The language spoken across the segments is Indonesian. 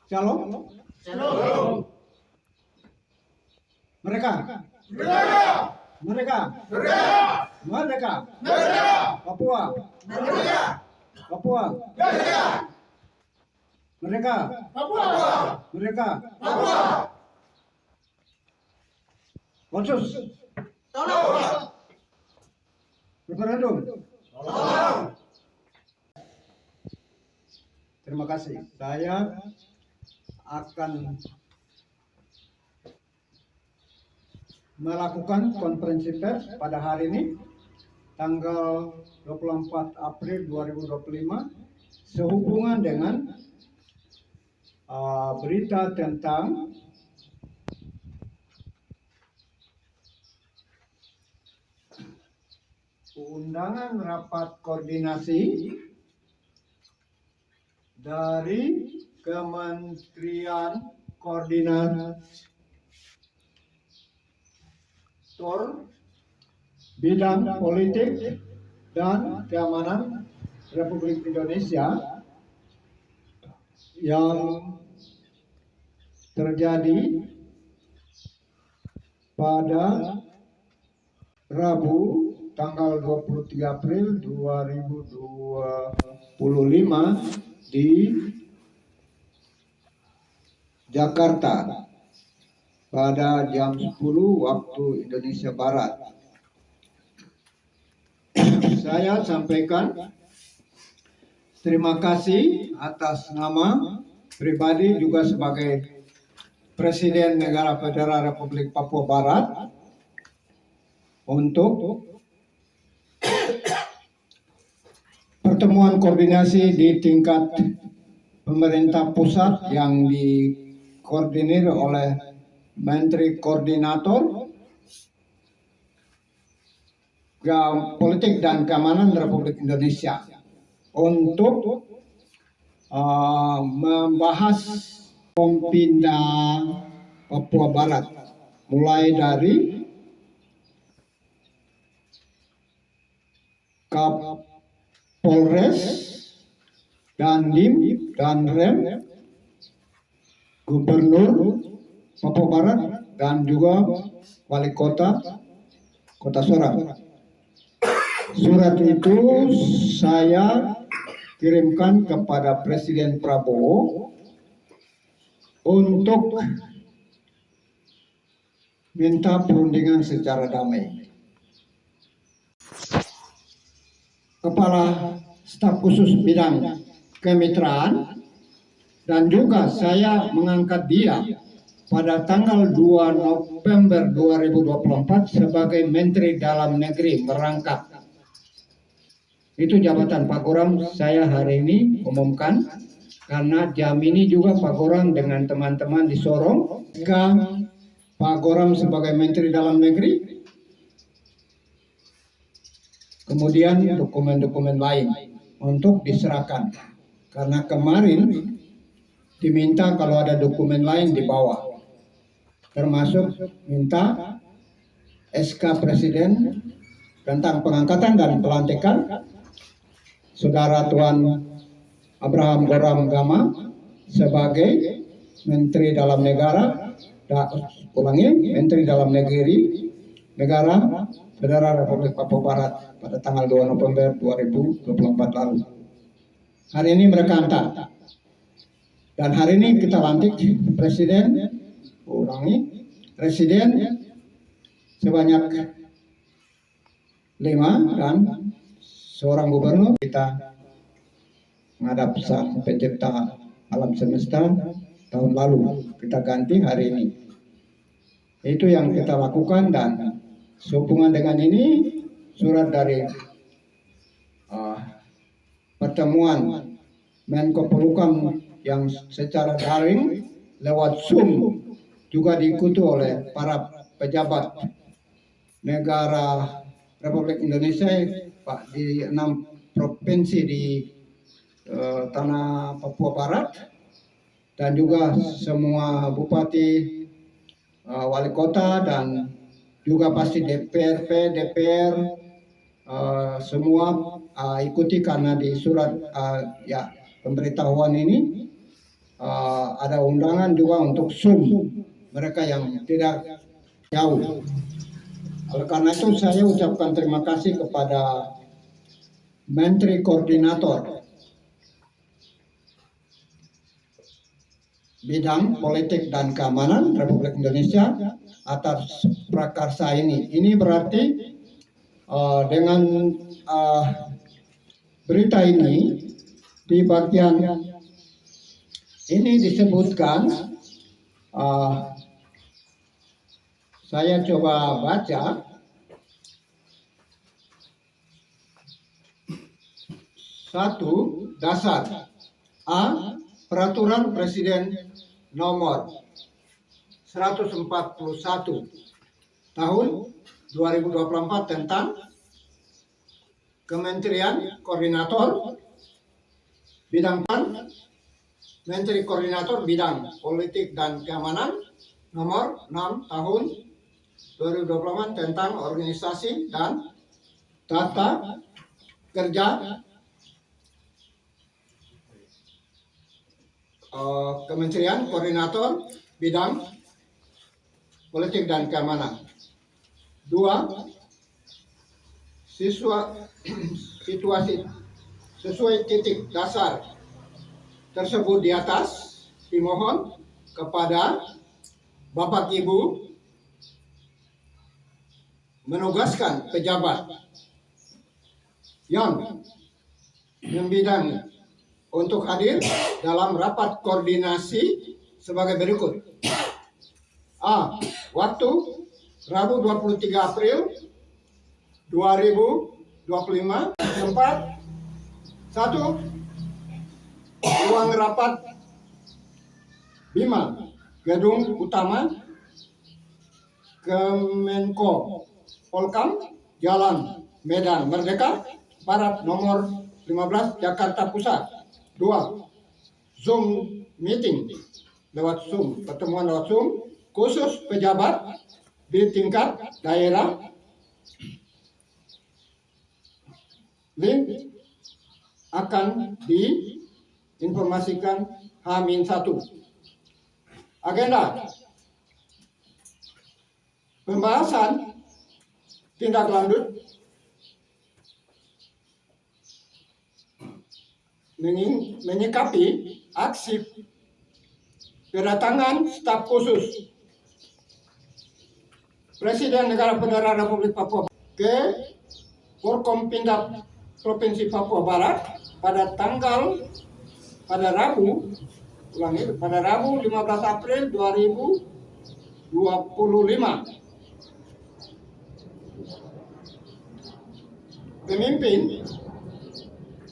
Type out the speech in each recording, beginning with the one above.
Shalom. Shalom. Mereka. Merdeka. Mereka. Merdeka. Merdeka. Merdeka. Papua. Merdeka. Papua. Merdeka. Mereka. Papua. Mereka. Papua. Otsus. Tolong. Referendum. Tolong. Terima kasih. Saya akan melakukan konferensi pers pada hari ini tanggal 24 April 2025 sehubungan dengan berita tentang undangan rapat koordinasi dari Kementerian Koordinator Bidang Politik dan Keamanan Republik Indonesia yang terjadi pada Rabu tanggal 23 April 2025 di Jakarta pada jam 10 waktu Indonesia Barat. Saya sampaikan terima kasih atas nama pribadi juga sebagai Presiden Negara Federal Republik Papua Barat untuk pertemuan koordinasi di tingkat pemerintah pusat yang dikoordinir oleh Menteri Koordinator Politik dan Keamanan Republik Indonesia untuk membahas pemindahan Papua Barat mulai dari Kapolres, Dandim, dan Rem, Gubernur Papua Barat, dan juga Wali Kota Sorong. Surat itu saya kirimkan kepada Presiden Prabowo untuk minta perundingan secara damai. Kepala Staf Khusus Bidang Kemitraan dan juga saya mengangkat dia pada tanggal 2 November 2024 sebagai Menteri Dalam Negeri merangkap. Itu jabatan Pak Goram saya hari ini umumkan karena jam ini juga Pak Goram dengan teman-teman di Sorong Pak Goram sebagai Menteri Dalam Negeri. Kemudian dokumen-dokumen lain untuk diserahkan. Karena kemarin diminta kalau ada dokumen lain dibawa. Termasuk minta SK Presiden tentang pengangkatan dan pelantikan Saudara Tuan Abraham Goram Gama sebagai Menteri Dalam Negara, Menteri Dalam Negeri Negara Federal Republik Papua Barat pada tanggal 2 November 2024 lalu. Hari ini mereka hantar. Dan hari ini kita lantik Presiden sebanyak 5 dan seorang gubernur. Kita menghadap Sang Pencipta alam semesta tahun lalu, kita ganti hari ini. Itu yang kita lakukan dan sehubungan dengan ini surat dari pertemuan Menko Polhukam yang secara daring lewat Zoom juga diikuti oleh para pejabat negara Republik Indonesia Pak di 6 provinsi di tanah Papua Barat dan juga semua bupati, wali kota dan juga pasti DPR semua ikuti karena di surat pemberitahuan ini ada undangan juga untuk Zoom mereka yang tidak jauh. Oleh karena itu saya ucapkan terima kasih kepada Menteri Koordinator Bidang Politik dan Keamanan Republik Indonesia atas prakarsa ini. Ini berarti dengan berita ini di bagian ini disebutkan, saya coba baca. Satu, dasar A. Peraturan Presiden nomor 141 tahun 2024 tentang Kementerian Koordinator Bidang Menteri Koordinator Bidang Politik dan Keamanan nomor 6 tahun 2024 tentang organisasi dan tata kerja Kementerian Koordinator Bidang Politik dan Keamanan. 2. Situasi sesuai titik dasar tersebut di atas dimohon kepada Bapak Ibu menugaskan pejabat yang membidangi untuk hadir dalam rapat koordinasi sebagai berikut. A. Waktu Rabu 23 April 2025. Tempat 1. Ruang rapat Bima, Gedung Utama Kemenko Polkam, Jalan Medan Merdeka Barat nomor 15 Jakarta Pusat. 2. Zoom meeting lewat Zoom, pertemuan lewat Zoom khusus pejabat di tingkat daerah. Link akan diinformasikan H-1. Agenda pembahasan tindak lanjut menyikapi aksi kedatangan staf khusus Presiden Negara Federal Republik Papua ke Forkompinda Provinsi Papua Barat pada Rabu 15 April 2025. Pemimpin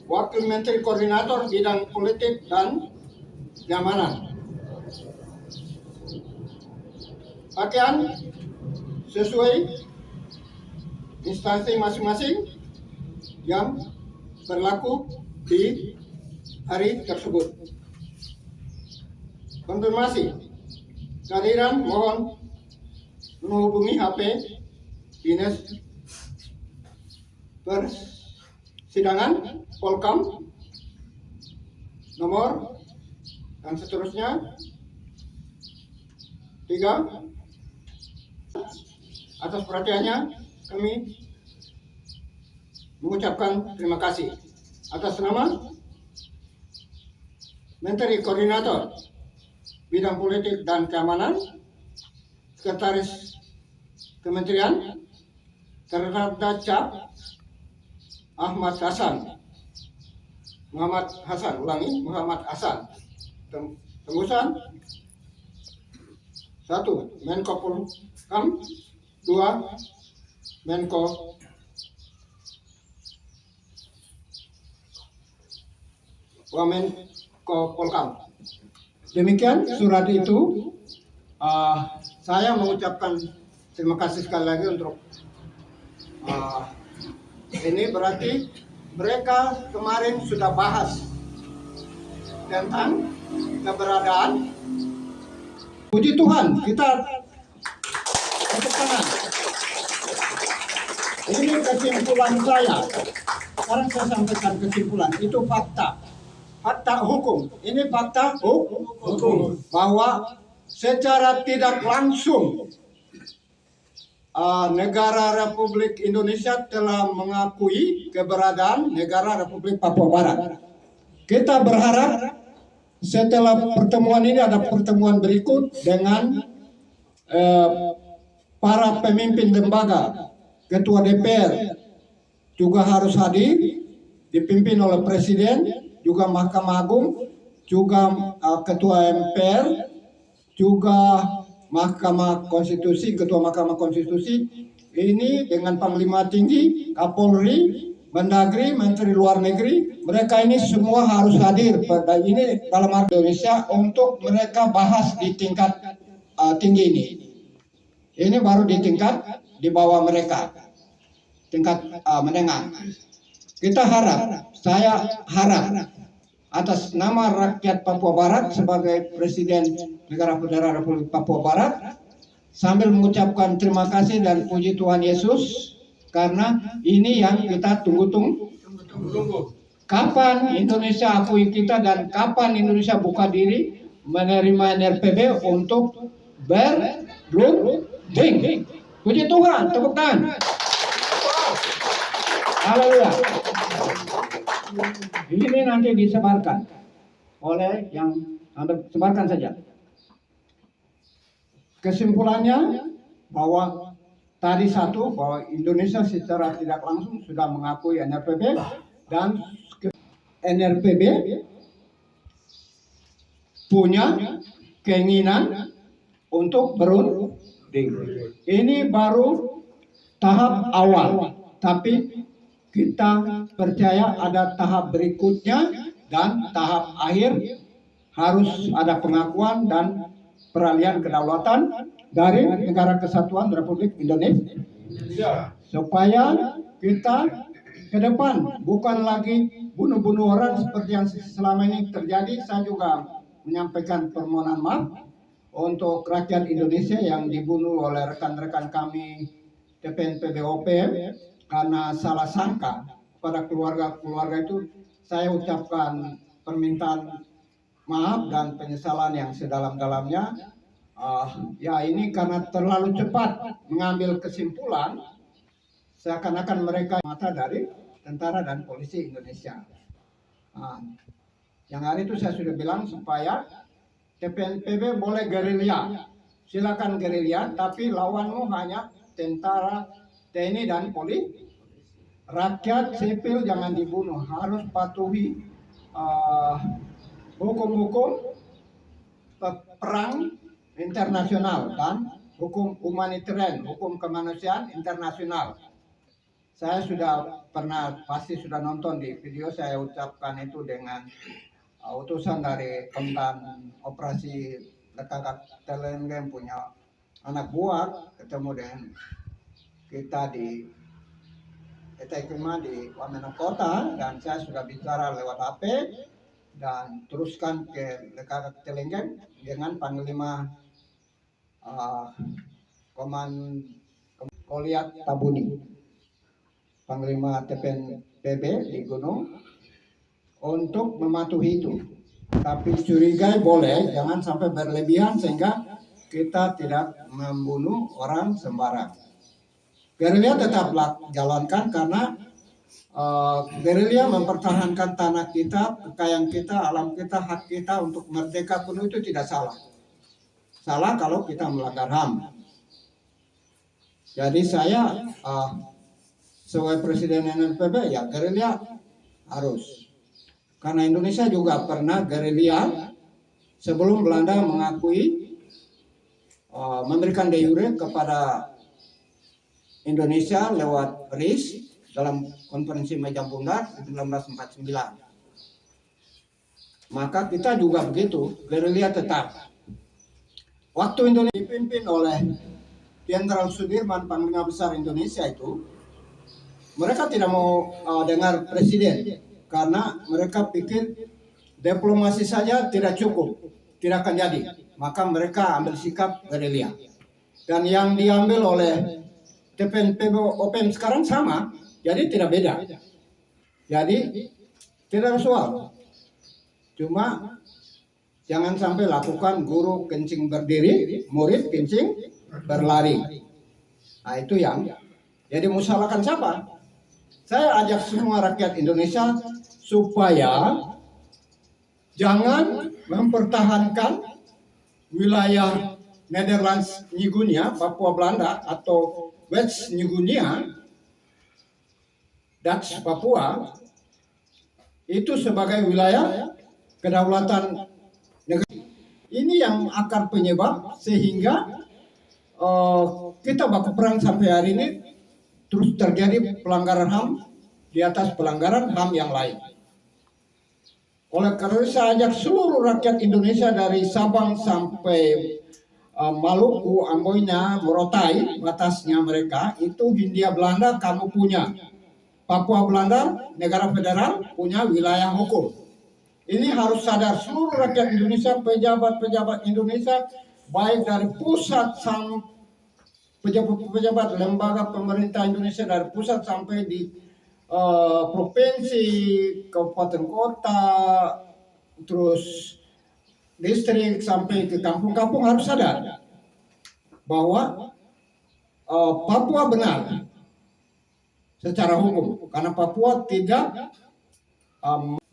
Wakil Menteri Koordinator Bidang Politik dan Keamanan. Pakaian sesuai instansi masing-masing yang berlaku di hari tersebut. Konfirmasi kehadiran mohon menghubungi HP Dinas Persidangan Polkam nomor dan seterusnya. 3. Atas perhatiannya kami mengucapkan terima kasih. Atas nama Menteri Koordinator Bidang Politik dan Keamanan, Sekretaris Kementerian, Terdakwa Cap Muhammad Hasan. Tembusan 1. Menko Polhukam. 2. Menko Polhukam. Demikian surat itu. Saya mengucapkan terima kasih sekali lagi untuk ini berarti mereka kemarin sudah bahas tentang keberadaan. Puji Tuhan, kita tepuk tangan. Ini kesimpulan saya. Sekarang saya sampaikan kesimpulan. Itu fakta hukum. Ini fakta hukum. bahwa secara tidak langsung negara Republik Indonesia telah mengakui keberadaan negara Republik Papua Barat. Kita berharap setelah pertemuan ini ada pertemuan berikut dengan para pemimpin lembaga, ketua DPR juga harus hadir, dipimpin oleh Presiden, juga Mahkamah Agung, juga ketua MPR, juga Mahkamah Konstitusi, ketua Mahkamah Konstitusi, ini dengan Panglima Tinggi, Kapolri, Mendagri, Menteri Luar Negeri, mereka ini semua harus hadir pada ini dalam Indonesia untuk mereka bahas di tingkat tinggi ini. Ini baru di tingkat di bawah mereka, tingkat menengah. Kita harap, saya harap atas nama rakyat Papua Barat sebagai Presiden Negara Federal Republik Papua Barat, sambil mengucapkan terima kasih dan puji Tuhan Yesus, karena ini yang kita tunggu-tunggu. Kapan Indonesia akui kita dan kapan Indonesia buka diri menerima NRPB untuk berunding. Puji Tuhan, tepuk tangan. Haleluya. Ini nanti disebarkan oleh yang sebarkan saja. Kesimpulannya bahwa tadi satu, bahwa Indonesia secara tidak langsung sudah mengakui NRPB dan NRPB punya keinginan untuk berunding. Ini baru tahap awal, tapi kita percaya ada tahap berikutnya dan tahap akhir, harus ada pengakuan dan peralihan kedaulatan dari Negara Kesatuan Republik Indonesia, supaya kita ke depan bukan lagi bunuh-bunuh orang seperti yang selama ini terjadi. Saya juga menyampaikan permohonan maaf untuk rakyat Indonesia yang dibunuh oleh rekan-rekan kami TPNPB OPM karena salah sangka pada keluarga-keluarga itu. Saya ucapkan permintaan maaf dan penyesalan yang sedalam-dalamnya. Ya ini karena terlalu cepat mengambil kesimpulan, seakan-akan mereka mata dari tentara dan polisi Indonesia. Yang hari itu saya sudah bilang supaya TPNPB boleh gerilya, silakan gerilya, tapi lawanmu hanya tentara, TNI dan polisi. Rakyat sipil jangan dibunuh, harus patuhi hukum-hukum perang internasional dan hukum humanitarian, hukum kemanusiaan internasional. Saya sudah pernah, pasti sudah nonton di video saya ucapkan itu dengan utusan dari Komandan Operasi Lekakak Telenggen punya anak buah, ketemu dengan kita di Etekima di Wamena Kota, dan saya sudah bicara lewat HP dan teruskan ke Lekakak Telenggen dengan Panglima Koliat Tabuni, Panglima TPNPB di Gunung, untuk mematuhi itu. Tapi curigai boleh, jangan sampai berlebihan sehingga kita tidak membunuh orang sembarang. Gerilya tetaplah jalankan karena gerilya mempertahankan tanah kita, kekayaan kita, alam kita, hak kita untuk merdeka penuh, itu tidak salah. Salah kalau kita melanggar HAM. Jadi saya sebagai Presiden NRPB, ya gerilya harus. Karena Indonesia juga pernah gerilya sebelum Belanda mengakui, memberikan de jure kepada Indonesia lewat RIS dalam konferensi meja bundar 1949. Maka kita juga begitu, gerilya tetap. Waktu Indonesia dipimpin oleh Jenderal Sudirman, Panglima Besar Indonesia itu, mereka tidak mau dengar presiden karena mereka pikir diplomasi saja tidak cukup, tidak akan jadi. Maka mereka ambil sikap gerilya. Dan yang diambil oleh TPNPB OPM sekarang sama, jadi tidak beda. Jadi tidak soal. Cuma Jangan sampai lakukan guru kencing berdiri, murid kencing berlari. Nah itu yang jadi musalahkan siapa? Saya ajak semua rakyat Indonesia supaya jangan mempertahankan wilayah Netherlands New Guinea, Papua Belanda atau West New Guinea, Dutch Papua itu sebagai wilayah kedaulatan negara. Ini yang akar penyebab sehingga kita baku perang sampai hari ini terus terjadi pelanggaran HAM di atas pelanggaran HAM yang lain. Oleh karena itu saya ajak seluruh rakyat Indonesia dari Sabang sampai Maluku, Amboina, Morotai, batasnya mereka itu Hindia Belanda kamu punya. Papua Belanda, negara federal punya wilayah hukum. Ini harus sadar seluruh rakyat Indonesia, pejabat-pejabat Indonesia, baik dari pusat sampai pejabat-pejabat lembaga pemerintah Indonesia dari pusat sampai di provinsi, kabupaten kota, terus distrik sampai ke kampung-kampung harus sadar bahwa Papua benar secara hukum karena Papua tidak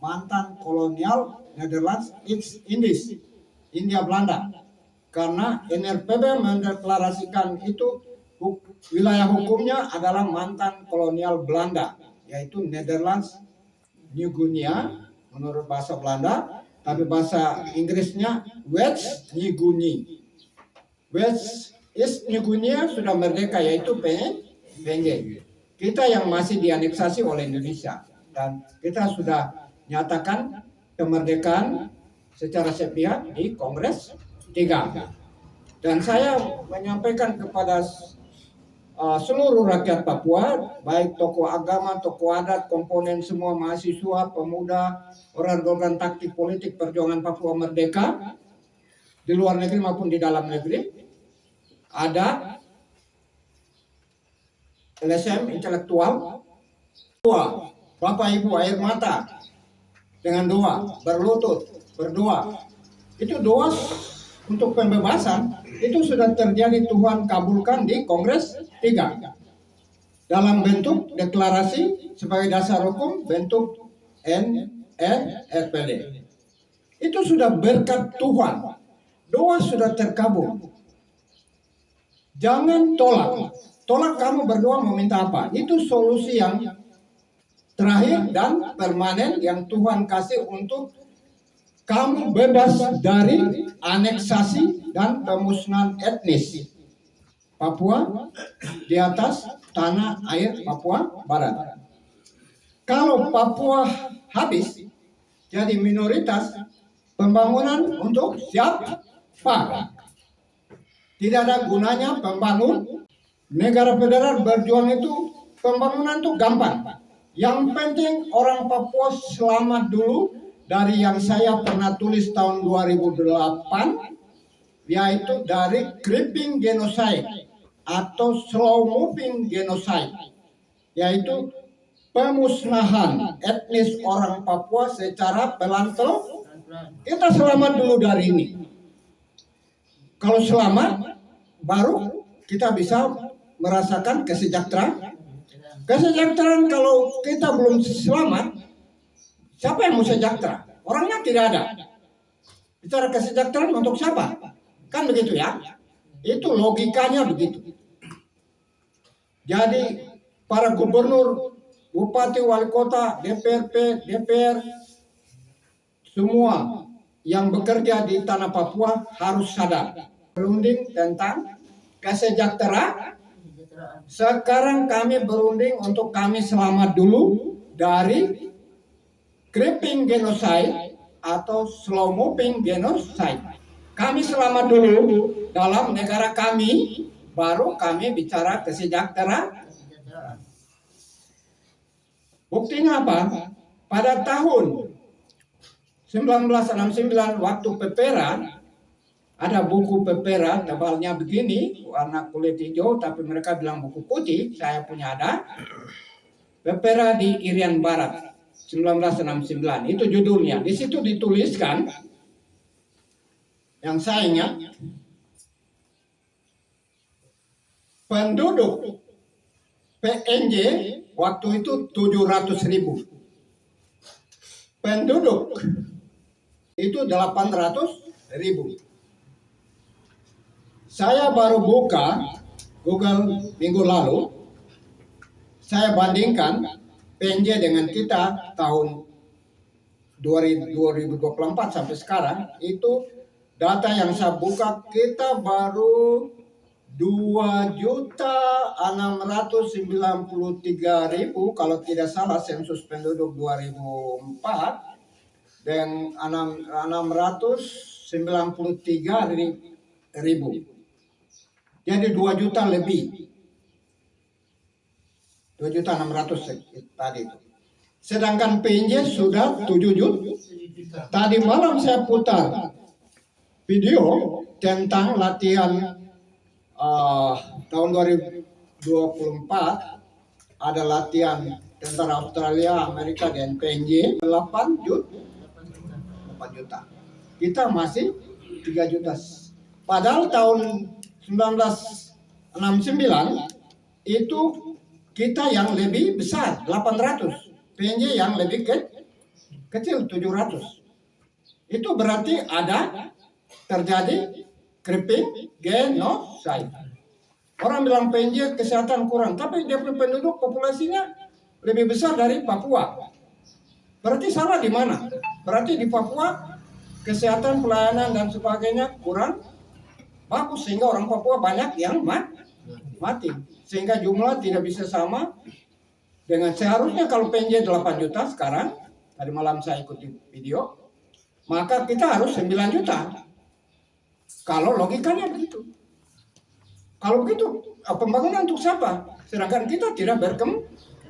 mantan kolonial Netherlands East Indies, Hindia Belanda, karena NRPB mendeklarasikan itu wilayah hukumnya adalah mantan kolonial Belanda, yaitu Netherlands New Guinea menurut bahasa Belanda, tapi bahasa Inggrisnya West New Guinea. West East New Guinea sudah merdeka, yaitu PNG. Kita yang masih dianeksasi oleh Indonesia dan kita sudah nyatakan kemerdekaan secara sepihak di Kongres 3. Dan saya menyampaikan kepada seluruh rakyat Papua, baik tokoh agama, tokoh adat, komponen semua mahasiswa, pemuda, organ-organ taktik politik perjuangan Papua merdeka di luar negeri maupun di dalam negeri, ada LSM intelektual, doa, Bapak Ibu air mata dengan doa, berlutut, berdoa. Itu doa untuk pembebasan itu sudah terjadi, Tuhan kabulkan di Kongres 3 dalam bentuk deklarasi sebagai dasar hukum bentuk NRPD. Itu sudah berkat Tuhan, doa sudah terkabul. Jangan tolak kamu berdoa mau minta apa, itu solusi yang terakhir dan permanen yang Tuhan kasih untuk kamu bebas dari aneksasi dan pemusnahan etnis Papua di atas tanah air Papua Barat. Kalau Papua habis jadi minoritas, pembangunan untuk siapa? Tidak ada gunanya membangun negara federal. Berjuang itu pembangunan itu gampang. Yang penting orang Papua selamat dulu. Dari yang saya pernah tulis tahun 2008, yaitu dari creeping genocide atau slow moving genocide, yaitu pemusnahan etnis orang Papua secara pelan-pelan. Kita selamat dulu dari ini. Kalau selamat, baru kita bisa merasakan kesejahteraan. Kesejahteraan kalau kita belum selamat, siapa yang mau sejahtera? Orangnya tidak ada. Bicara kesejahteraan untuk siapa? Kan begitu ya? Itu logikanya begitu. Jadi para gubernur, bupati, wali kota, DPRP, DPR, semua yang bekerja di tanah Papua harus sadar. Berunding tentang kesejahteraan. Sekarang kami berunding untuk kami selamat dulu dari creeping genocide atau slow moving genocide. Kami selamat dulu dalam negara kami, baru kami bicara kesejahteraan. Buktinya apa? Pada tahun 1969 waktu Pepera, ada buku Pepera tebalnya begini, warna kulit hijau, tapi mereka bilang buku putih, saya punya ada. Pepera di Irian Barat. 1969 itu judulnya. Di situ dituliskan yang saya ingat, penduduk PNJ waktu itu 700.000. Penduduk itu 800.000. Saya baru buka Google minggu lalu, saya bandingkan PNJ dengan kita tahun 2024 sampai sekarang, itu data yang saya buka kita baru 2.693.000 kalau tidak salah sensus penduduk 2004 dan 693.000. Jadi 2 juta lebih. 2.600.000 tadi itu. Sedangkan PNJ sudah 7 juta. Tadi malam saya putar video tentang latihan tahun 2024, ada latihan tentara Australia, Amerika dan PNJ 8 juta. Kita masih 3 juta. Padahal tahun 1969 itu kita yang lebih besar 800, PNJ yang lebih kecil 700. Itu berarti ada terjadi creeping genocide. Orang bilang PNJ kesehatan kurang, tapi dia penduduk populasinya lebih besar dari Papua. Berarti salah di mana? Berarti di Papua kesehatan, pelayanan dan sebagainya kurang bagus sehingga orang Papua banyak yang mati. Sehingga jumlah tidak bisa sama dengan seharusnya. Kalau PNJ 8 juta sekarang, tadi malam saya ikuti video, maka kita harus 9 juta. Kalau logikanya begitu. Kalau begitu, pembangunan untuk siapa? Sedangkan kita tidak berkembang.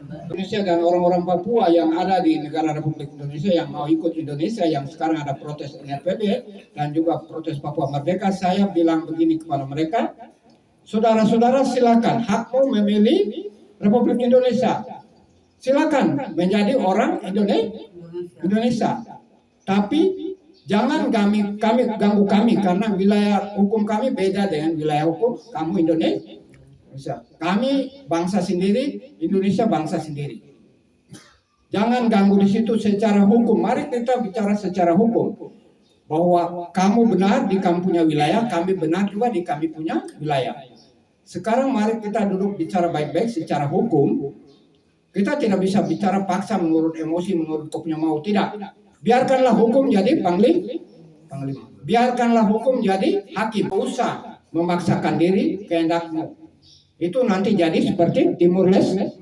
Indonesia dan orang-orang Papua yang ada di negara Republik Indonesia yang mau ikut Indonesia, yang sekarang ada protes NRPB dan juga protes Papua Merdeka, saya bilang begini kepada mereka, saudara-saudara silakan, hakmu memilih Republik Indonesia. Silakan menjadi orang Indonesia. Tapi jangan kami ganggu kami karena wilayah hukum kami beda dengan wilayah hukum kamu Indonesia. Kami bangsa sendiri, Indonesia bangsa sendiri. Jangan ganggu di situ secara hukum. Mari kita bicara secara hukum. Bahwa kamu benar di kamu punya wilayah, kami benar juga di kami punya wilayah. Sekarang mari kita duduk bicara baik-baik secara hukum. Kita tidak bisa bicara paksa menurut emosi, menurut kau punya mau. Tidak. Biarkanlah hukum jadi panglima. Biarkanlah hukum jadi hakim. Usah memaksakan diri kehendakmu. Itu nanti jadi seperti Timur Leste.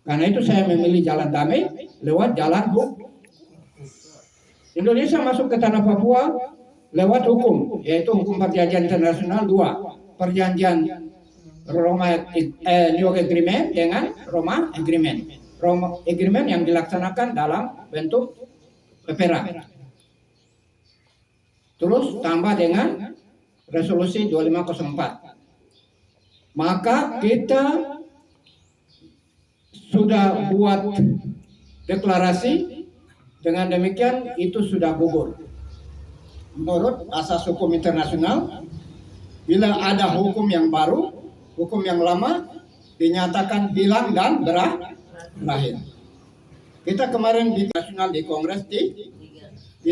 Karena itu saya memilih jalan damai lewat jalan hukum. Indonesia masuk ke tanah Papua lewat hukum, yaitu hukum perjanjian internasional 2. Perjanjian Roma New York Agreement dengan Roma Agreement. Roma Agreement yang dilaksanakan dalam bentuk PPRA. Terus tambah dengan resolusi 2504. Maka kita sudah buat deklarasi, dengan demikian itu sudah gugur. Menurut asas hukum internasional, bila ada hukum yang baru, hukum yang lama dinyatakan hilang dan berakhir. Kita kemarin di nasional di Kongres di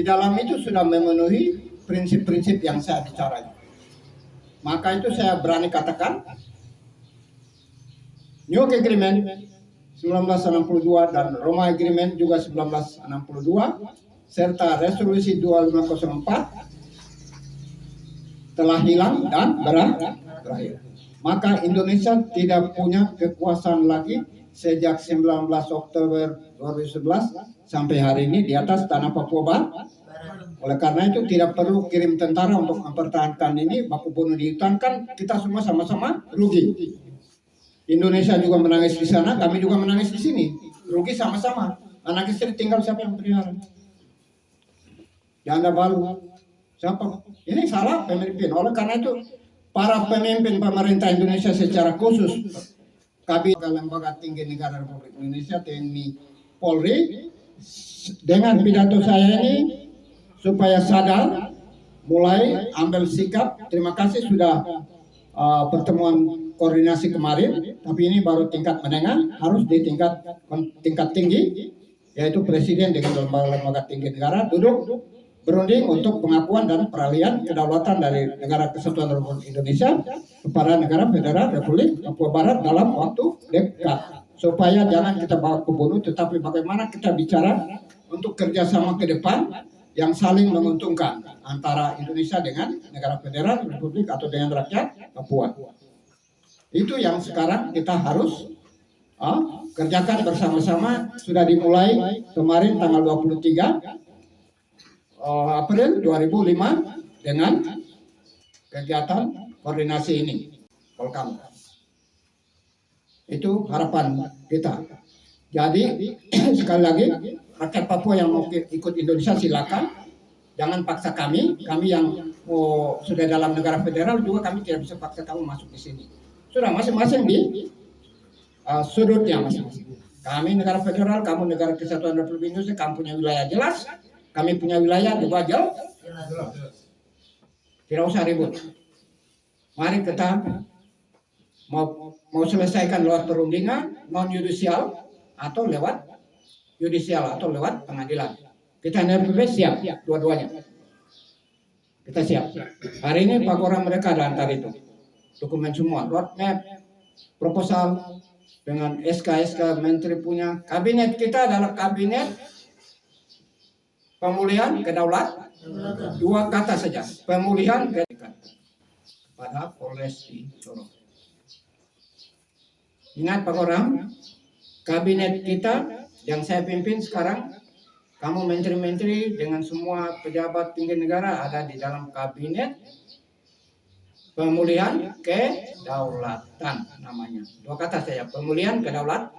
dalam itu sudah memenuhi prinsip-prinsip yang saya bicara. Maka itu saya berani katakan New York Agreement 1962 dan Roma Agreement juga 1962 serta resolusi 2504 telah hilang dan berakhir. Maka Indonesia tidak punya kekuasaan lagi sejak 19 Oktober 2011 sampai hari ini di atas tanah Papua Barat. Oleh karena itu tidak perlu kirim tentara untuk mempertahankan ini, baku bunuh di hutan, kan kita semua sama-sama rugi. Indonesia juga menangis di sana, kami juga menangis di sini. Rugi sama-sama. Anak istri tinggal siapa yang pelihara? Janda baru. Siapa? Ini salah pemimpin. Oleh karena itu, para pemimpin pemerintah Indonesia secara khusus, Kabinet Lembaga Tinggi Negara Republik Indonesia, TNI, Polri, dengan pidato saya ini, supaya sadar mulai ambil sikap. Terima kasih sudah pertemuan koordinasi kemarin, tapi ini baru tingkat menengah, harus di tingkat tinggi, yaitu presiden dengan lembaga-lembaga tinggi negara duduk berunding untuk pengakuan dan peralihan kedaulatan dari Negara Kesatuan Republik Indonesia kepada Negara Federal Republik Papua Barat dalam waktu dekat. Supaya jangan kita bawa ke bunuh, tetapi bagaimana kita bicara untuk kerjasama ke depan yang saling menguntungkan antara Indonesia dengan Negara Federal Republik atau dengan rakyat Papua. Itu yang sekarang kita harus kerjakan bersama-sama. Sudah dimulai kemarin tanggal 23 April 2005 dengan kegiatan koordinasi ini, Polkam. Itu harapan kita. Jadi sekali lagi, rakyat Papua yang mau ikut Indonesia silakan, jangan paksa kami yang sudah dalam negara federal juga kami tidak bisa paksa kamu masuk di sini. Sudah masing-masing di sudutnya masing-masing. Kami negara federal, kamu negara Kesatuan Republik Indonesia, kamu punya wilayah jelas, kami punya wilayah juga jelas. Tidak usah ribut. Mari kita mau selesaikan lewat perundingan non yudisial atau lewat yudisial atau lewat pengadilan. Kita NRPB siap dua-duanya. Kita siap. Hari ini Pak Kora mereka ada antar itu dokumen semua, roadmap, proposal dengan SK menteri punya. Kabinet kita adalah kabinet pemulihan kedaulatan. Dua kata saja, pemulihan kedaulatan pada Polres di Sorong. Ingat Pak Koram, kabinet kita yang saya pimpin sekarang, kamu menteri-menteri dengan semua pejabat tinggi negara ada di dalam kabinet pemulihan kedaulatan namanya. Dua kata saja, pemulihan kedaulatan.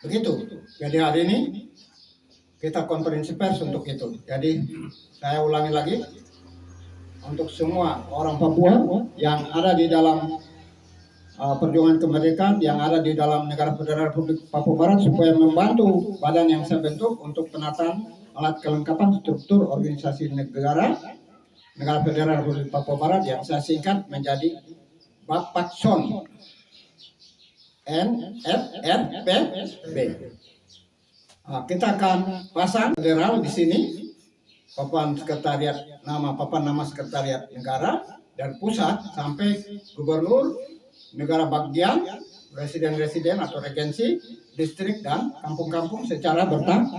Begitu. Jadi hari ini kita konferensi pers untuk itu. Jadi saya ulangi lagi untuk semua orang Papua yang ada di dalam perjuangan kemerdekaan, yang ada di dalam Negara Federal Republik Papua Barat, supaya membantu badan yang saya bentuk untuk penataan alat kelengkapan struktur organisasi negara Federal Republik Papua Barat yang saya singkat menjadi Bapakson NFRPB. Kita akan pasang federal di sini, papan nama sekretariat negara, dan pusat sampai gubernur, negara bagian, residen atau regensi, distrik dan kampung-kampung secara bertahap.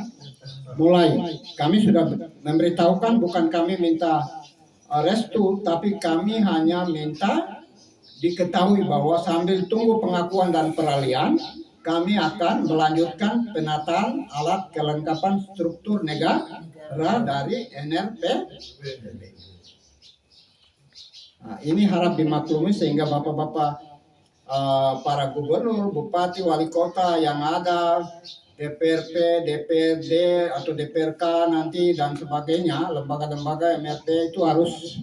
Mulai kami sudah memberitahukan, bukan kami minta restu, tapi kami hanya minta diketahui bahwa sambil tunggu pengakuan dan peralihan, kami akan melanjutkan penataan alat kelengkapan struktur negara dari NRPB. Nah, ini harap dimaklumi sehingga bapak-bapak para gubernur, bupati, wali kota yang ada, DPRP, DPRD atau DPRK nanti dan sebagainya, lembaga-lembaga MRT itu harus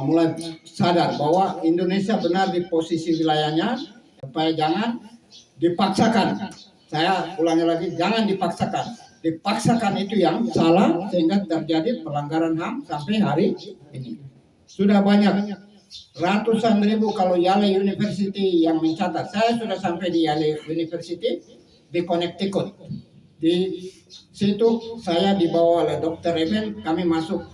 mulai sadar bahwa Indonesia benar di posisi wilayahnya, supaya jangan dipaksakan. Saya ulangi lagi, jangan dipaksakan. Dipaksakan itu yang salah sehingga terjadi pelanggaran HAM sampai hari ini. Sudah banyak ratusan ribu kalau Yale University yang mencatat. Saya sudah sampai di Yale University di Connecticut. Di situ saya dibawa oleh Dr. Eben, kami masuk.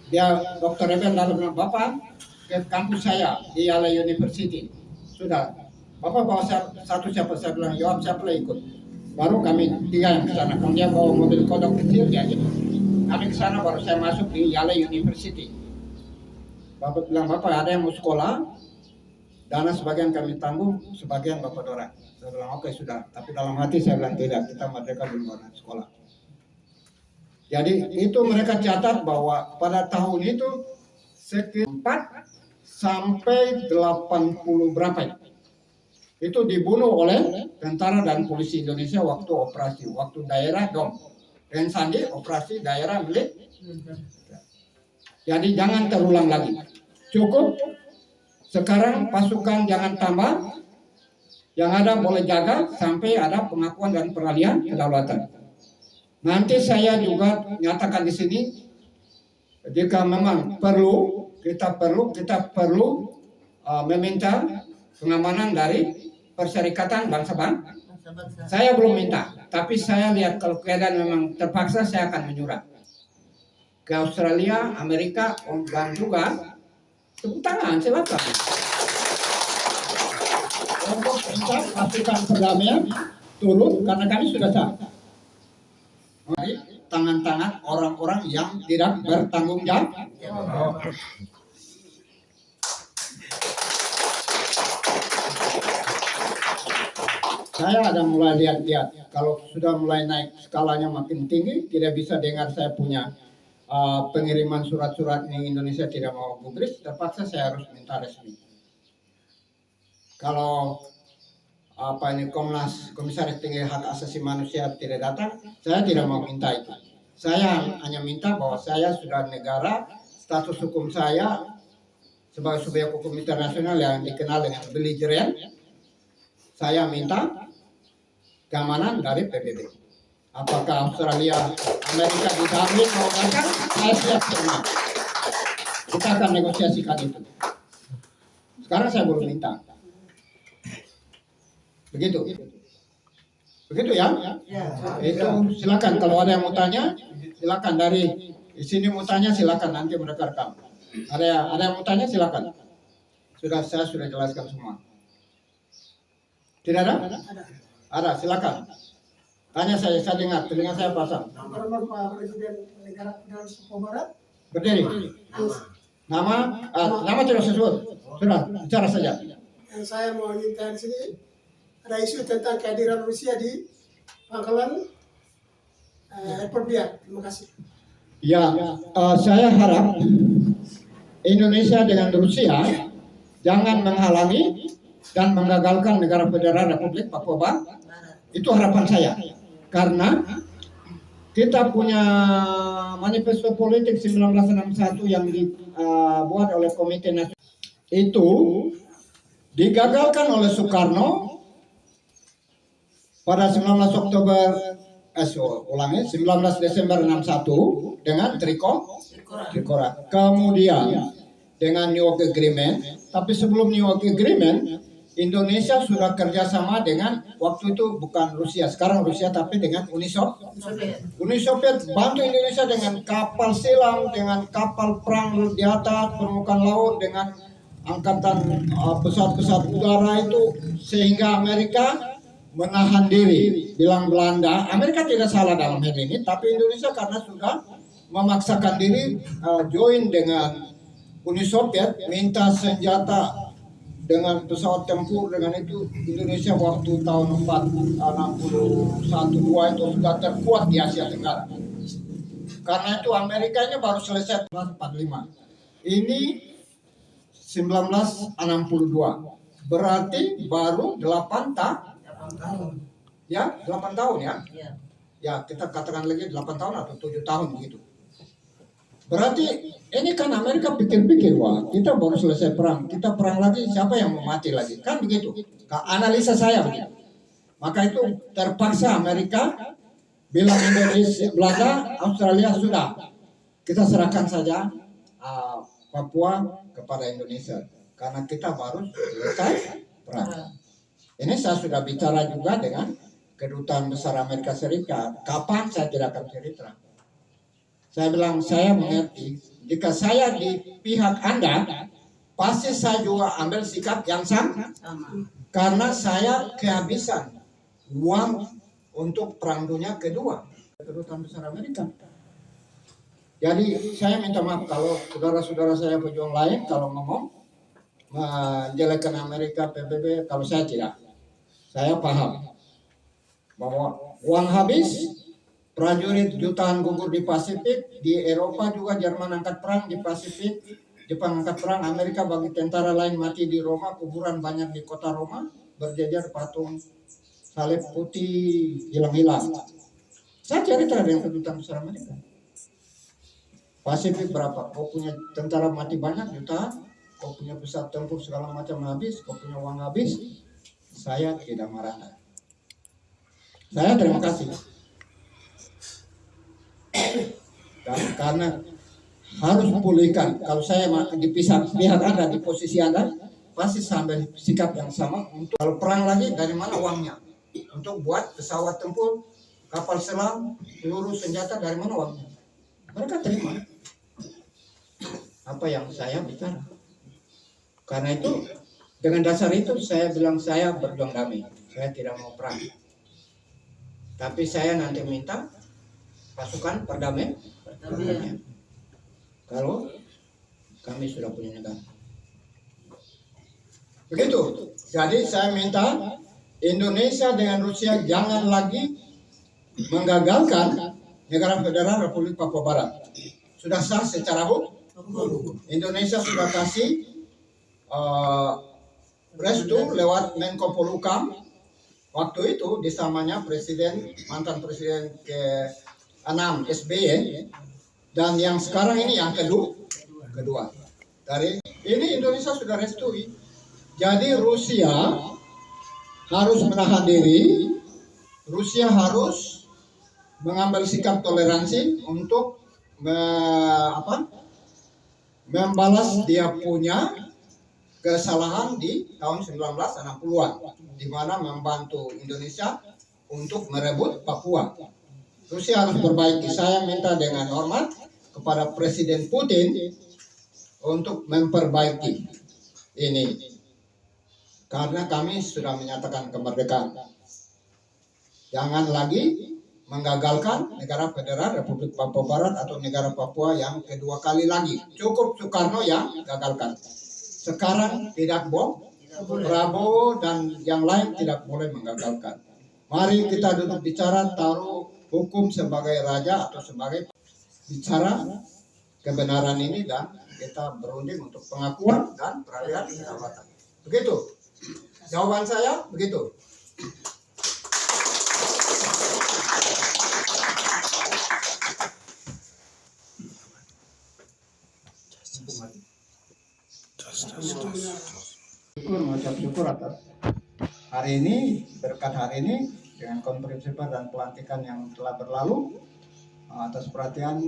Dia Dr. Eben lalu bilang, "Bapak ke kampus saya di Yale University." Sudah. Bapak bawa satu siapa? Saya bilang, "Jawab siapa ikut." Baru kami tiga yang ke sana. Kalau dia bawa mobil kodok kecil, dia ikut. Kami ke sana baru saya masuk di Yale University. Bapak bilang, "Bapak ada yang mau sekolah, dana sebagian kami tanggung, sebagian Bapak dorong." Saya bilang, "Oke sudah." Tapi dalam hati saya bilang, "Tidak, kita merdeka belum mau sekolah." Jadi itu mereka catat bahwa pada tahun itu sekitar 4 sampai 80 berapa itu dibunuh oleh tentara dan polisi Indonesia waktu operasi, waktu daerah DOM. Dan Sandi operasi daerah milik. Jadi jangan terulang lagi. Cukup sekarang pasukan jangan tambah. Yang ada boleh jaga sampai ada pengakuan dan peralihan kedaulatan. Nanti saya juga nyatakan di sini, jika memang kita perlu meminta pengamanan dari Perserikatan Bangsa-Bangsa. Saya belum minta, tapi saya lihat kalau keadaan memang terpaksa, saya akan menyurat ke Australia, Amerika, dan juga tepuk tangan, silakan. Untuk minta pastikan perdamaian turun karena kami sudah sah. Mari tangan-tangan orang-orang yang tidak bertanggung jawab. Saya ada mulai lihat-lihat, kalau sudah mulai naik skalanya makin tinggi, tidak bisa dengar saya punya pengiriman surat-surat di Indonesia tidak mau gubris, terpaksa saya harus minta resmi. Kalau Komnas Komisaris Tinggi Hak Asasi Manusia tidak datang, saya tidak mau minta itu. Saya hanya minta bahwa saya sudah negara, status hukum saya sebagai subjek hukum internasional yang dikenal dengan belligerent. Saya minta keamanan dari PBB. Apakah Australia, Amerika dijamin mau datang? Saya siap terima. Kita akan negosiasikan itu. Sekarang saya belum minta. Begitu ya? Itu silakan kalau ada yang mau tanya, silakan dari sini mau tanya silakan, nanti mereka rekam. Ada yang mau tanya silakan. Saya sudah jelaskan semua. Tidak ada? Ada, silakan. Tanya saya dengar, telinga saya pasang. Nama Pak Presiden Negara Federal Papua Barat. Berdiri. Nama tidak sesuai. Sudah, bicara saja. Yang saya mau minta di sini ada isu tentang kehadiran Rusia di Pangkalan Airport Biak. Terima kasih. Ya, saya harap Indonesia dengan Rusia jangan menghalangi dan menggagalkan Negara Federal Republik Papua Barat. Itu harapan saya. Karena kita punya manifesto politik 1961 yang dibuat oleh Komite Nasional. Itu digagalkan oleh Soekarno pada 19 Desember 61 dengan Trikora. Kemudian dengan New York Agreement, tapi sebelum New York Agreement Indonesia sudah kerjasama dengan, waktu itu bukan Rusia, sekarang Rusia, tapi dengan Uni Soviet bantu Indonesia dengan kapal selam, dengan kapal perang di atas permukaan laut, dengan angkatan pesawat-pesawat udara itu, sehingga Amerika menahan diri, bilang Belanda, Amerika tidak salah dalam hal ini, tapi Indonesia karena sudah memaksakan diri join dengan Uni Soviet, minta senjata dengan pesawat tempur, dengan itu Indonesia waktu tahun 61-62 itu sudah terkuat di Asia Tenggara. Karena itu Amerikanya baru selesai 1945. Ini 1962. Berarti baru 8 tahun. Ya, 8 tahun ya. Ya, kita katakan lagi 8 tahun atau 7 tahun begitu. Berarti ini kan Amerika pikir-pikir, wah kita baru selesai perang, kita perang lagi, siapa yang mau mati lagi? Kan begitu, analisa saya begitu. Maka itu terpaksa Amerika bilang Indonesia, Belanda, Australia sudah, kita serahkan saja Papua kepada Indonesia. Karena kita baru selesai perang. Ini saya sudah bicara juga dengan Kedutaan Besar Amerika Serikat, kapan saya tidak akan cerita. Saya bilang, saya mengerti, jika saya di pihak Anda, pasti saya juga ambil sikap yang sama. Karena saya kehabisan uang untuk Perang Dunia Kedua. Kedutaan Besar Amerika. Jadi saya minta maaf kalau saudara-saudara saya pejuang lain, kalau ngomong, menjelekkan Amerika, PBB, kalau saya tidak. Saya paham bahwa uang habis, prajurit jutaan gugur di Pasifik, di Eropa juga Jerman angkat perang di Pasifik, Jepang angkat perang, Amerika bagi tentara lain mati di Roma, kuburan banyak di kota Roma, berjajar patung salib putih hilang-hilang. Saya cerita dengan Kedutaan Besar Amerika. Pasifik berapa? Kau punya tentara mati banyak jutaan, kau punya pesawat tempur segala macam habis, kau punya uang habis, saya tidak marah. Saya terima kasih. karena harus pulihkan. Kalau saya dipisah pihak Anda di posisi Anda, pasti sampai sikap yang sama. Untuk kalau perang lagi, dari mana uangnya? Untuk buat pesawat tempur, kapal selam, peluru, senjata, dari mana uangnya? Mereka terima apa yang saya bicara. Karena itu, dengan dasar itu saya bilang saya berjuang damai. Saya tidak mau perang. Tapi saya nanti minta pasukan perdamaian. Kalau kami sudah punya negara. Begitu. Jadi saya minta Indonesia dengan Rusia jangan lagi menggagalkan negara federal Republik Papua Barat. Sudah sah secara hukum. Indonesia sudah kasih restu lewat Menko Polhukam. Waktu itu di zamannya mantan presiden ke-6 SBY, dan yang sekarang ini yang kedua. Dari ini Indonesia sudah restui. Jadi Rusia harus menahan diri. Rusia harus mengambil sikap toleransi untuk membalas dia punya kesalahan di tahun 1960-an, di mana membantu Indonesia untuk merebut Papua. Rusia harus perbaiki. Saya minta dengan hormat kepada Presiden Putin untuk memperbaiki ini, karena kami sudah menyatakan kemerdekaan. Jangan lagi menggagalkan negara federal Republik Papua Barat atau negara Papua yang kedua kali lagi. Cukup Soekarno yang gagalkan. Sekarang tidak Prabowo dan yang lain tidak boleh menggagalkan. Mari kita duduk bicara, taruh hukum sebagai raja atau sebagai bicara kebenaran ini, dan kita berunding untuk pengakuan dan peralihan kedaulatan. Begitu. Jawaban saya begitu. Mengucap syukur atas hari ini, berkat hari ini dengan konferensi pers dan pelantikan yang telah berlalu, atas perhatian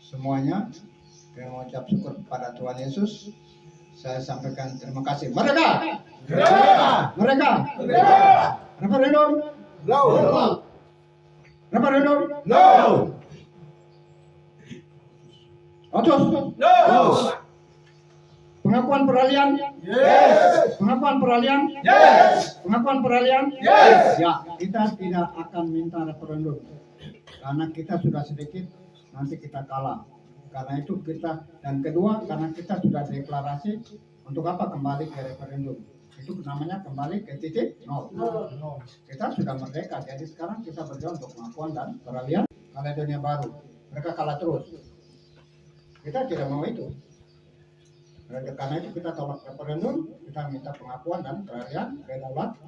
semuanya. Dengan mengucap syukur kepada Tuhan Yesus, saya sampaikan terima kasih. Merdeka! Merdeka! Referendum! No. Referendum! No. Otos! No. Pengakuan peralihan? Yes. Pengakuan peralihan? Yes. Pengakuan peralihan? Yes. Ya, kita tidak akan minta referendum karena kita sudah sedikit, nanti kita kalah. Karena itu kita, dan kedua karena kita sudah deklarasi untuk apa kembali ke referendum. Itu namanya kembali ke titik nol. Kita sudah merdeka, jadi sekarang kita berjuang untuk pengakuan dan peralihan Kaledonia Baru. Mereka kalah terus. Kita tidak mau itu. Karena itu kita tolak referendum, kita minta pengakuan dan peralihan kedaulatan.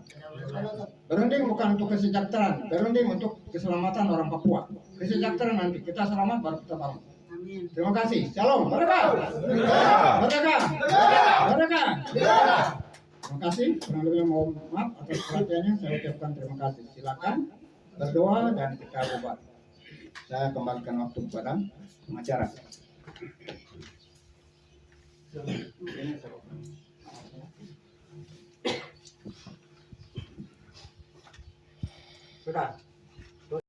Berunding bukan untuk kesejahteraan, berunding untuk keselamatan orang Papua. Kesejahteraan nanti kita selamat baru kita bangun. Terima kasih. Shalom. Merdeka. Merdeka. Merdeka. Terima kasih. Kurang lebih mohon maaf atas perhatiannya. Saya ucapkan terima kasih. Silakan berdoa dan kita bubar. Saya kembalikan waktu kepada pengacara. Sudah.